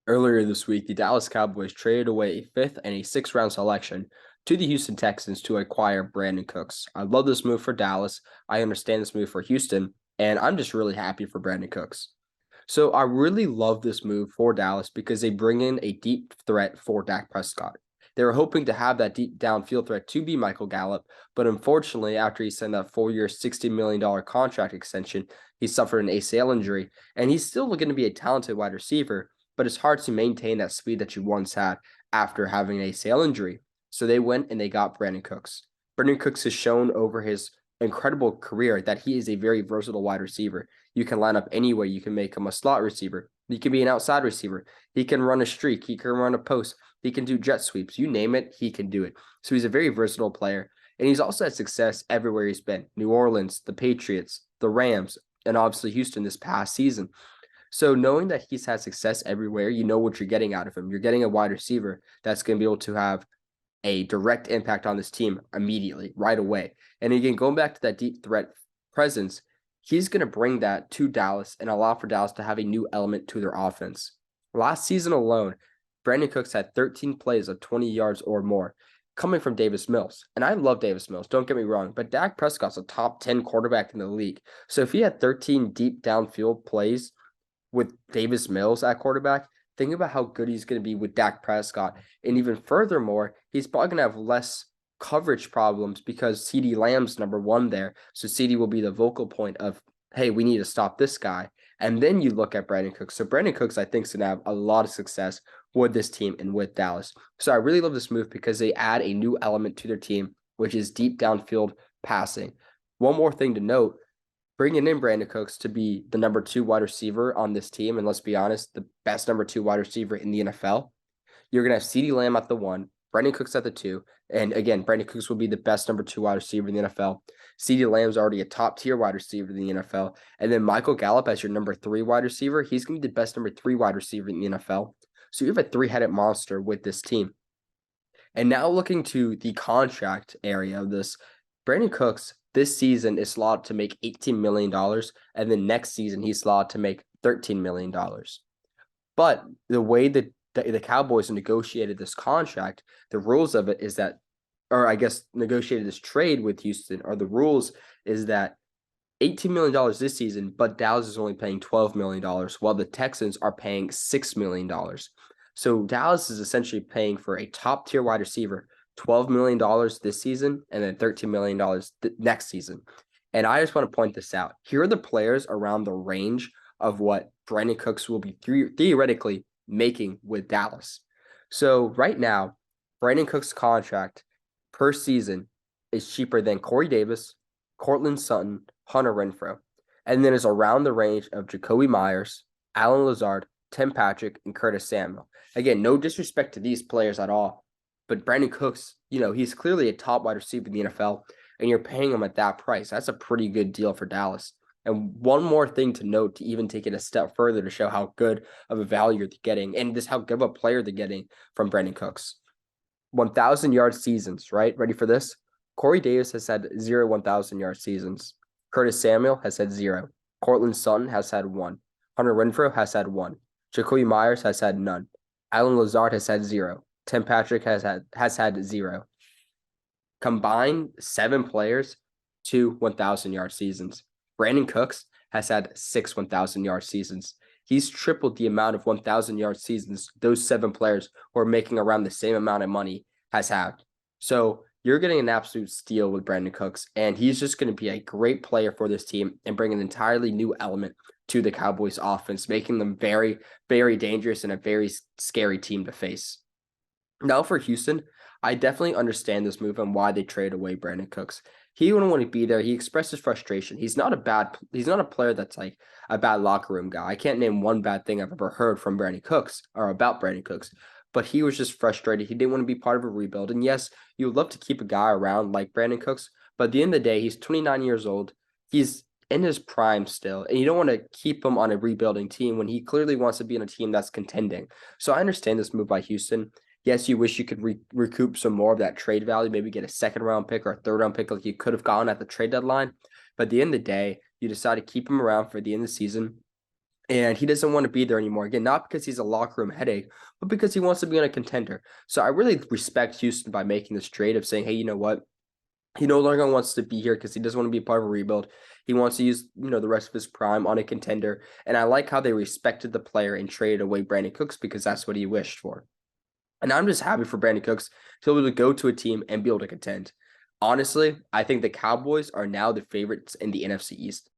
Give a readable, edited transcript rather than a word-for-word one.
Earlier this week, the Dallas Cowboys traded away a fifth and a sixth round selection to the Houston Texans to acquire Brandin Cooks. I love this move for Dallas. I understand this move for Houston, and I'm just really happy for Brandin Cooks. So I really love this move for Dallas because they bring in a deep threat for Dak Prescott. They were hoping to have that deep downfield threat to be Michael Gallup, but unfortunately, after he signed that 4-year, $60 million contract extension, he suffered an ACL injury, and he's still going to be a talented wide receiver, but it's hard to maintain that speed that you once had after having an ACL injury. So they went and they got Brandin Cooks. Brandin Cooks has shown over his incredible career that he is a very versatile wide receiver. You can line up anywhere. You can make him a slot receiver. He can be an outside receiver. He can run a streak. He can run a post. He can do jet sweeps. You name it, he can do it. So he's a very versatile player. And he's also had success everywhere he's been. New Orleans, the Patriots, the Rams, and obviously Houston this past season. So knowing that he's had success everywhere, you know what you're getting out of him. You're getting a wide receiver that's going to be able to have a direct impact on this team immediately, right away. And again, going back to that deep threat presence, he's going to bring that to Dallas and allow for Dallas to have a new element to their offense. Last season alone, Brandin Cooks had 13 plays of 20 yards or more coming from Davis Mills. And I love Davis Mills, don't get me wrong, but Dak Prescott's a top 10 quarterback in the league. So if he had 13 deep downfield plays with Davis Mills at quarterback, think about how good he's going to be with Dak Prescott. And even furthermore, he's probably going to have less coverage problems because CeeDee Lamb's number one there. So CeeDee will be the vocal point of, hey, we need to stop this guy. And then you look at Brandin Cooks. So Brandin Cooks, I think, is going to have a lot of success with this team and with Dallas. So I really love this move because they add a new element to their team, which is deep downfield passing. One more thing to note, bringing in Brandin Cooks to be the number 2 wide receiver on this team, and let's be honest, the best number 2 wide receiver in the NFL. You're going to have CeeDee Lamb at the 1, Brandin Cooks at the 2, and again, Brandin Cooks will be the best number 2 wide receiver in the NFL. CeeDee Lamb's already a top-tier wide receiver in the NFL, and then Michael Gallup as your number 3 wide receiver. He's going to be the best number 3 wide receiver in the NFL. So you have a 3-headed monster with this team. And now looking to the contract area of this, Brandin Cooks this season is slotted to make $18 million, and then next season he's slotted to make $13 million. But the way that the Cowboys negotiated this contract, the rules of it is that, or I guess negotiated this trade with Houston, or the rules is that $18 million this season, but Dallas is only paying $12 million, while the Texans are paying $6 million. So Dallas is essentially paying for a top-tier wide receiver $12 million this season and then $13 million next season. And I just want to point this out. Here are the players around the range of what Brandin Cooks will be theoretically making with Dallas. So right now, Brandin Cooks' contract per season is cheaper than Corey Davis, Courtland Sutton, Hunter Renfrow, and then is around the range of Jacoby Myers, Allen Lazard, Tim Patrick, and Curtis Samuel. Again, no disrespect to these players at all, but Brandin Cooks, he's clearly a top wide receiver in the NFL, and you're paying him at that price. That's a pretty good deal for Dallas. And one more thing to note to even take it a step further to show how good of a value you're getting and just how good of a player they're getting from Brandin Cooks. 1,000-yard seasons, right? Ready for this? Corey Davis has had 0 1,000-yard seasons. Curtis Samuel has had 0. Courtland Sutton has had 1. Hunter Renfrow has had 1. Jacoby Myers has had none. Allen Lazard has had 0. Tim Patrick has had 0. Combined 7 players, 2 1,000-yard seasons. Brandin Cooks has had 6 1,000-yard seasons. He's tripled the amount of 1,000-yard seasons those 7 players who are making around the same amount of money has had. So you're getting an absolute steal with Brandin Cooks, and he's just going to be a great player for this team and bring an entirely new element to the Cowboys offense, making them very, very dangerous and a very scary team to face. Now for Houston, I definitely understand this move and why they traded away Brandin Cooks. He wouldn't want to be there. He expressed his frustration. He's not a player that's like a bad locker room guy. I can't name one bad thing I've ever heard from Brandin Cooks or about Brandin Cooks, but he was just frustrated. He didn't want to be part of a rebuild. And yes, you would love to keep a guy around like Brandin Cooks, but at the end of the day, he's 29 years old. He's in his prime still, and you don't want to keep him on a rebuilding team when he clearly wants to be on a team that's contending. So I understand this move by Houston. Yes, you wish you could recoup some more of that trade value, maybe get a 2nd-round pick or a 3rd-round pick like you could have gone at the trade deadline. But at the end of the day, you decide to keep him around for the end of the season. And he doesn't want to be there anymore. Again, not because he's a locker room headache, but because he wants to be on a contender. So I really respect Houston by making this trade of saying, hey, you know what? He no longer wants to be here because he doesn't want to be part of a rebuild. He wants to use, the rest of his prime on a contender. And I like how they respected the player and traded away Brandin Cooks because that's what he wished for. And I'm just happy for Brandin Cooks to be able to go to a team and be able to contend. Honestly, I think the Cowboys are now the favorites in the NFC East.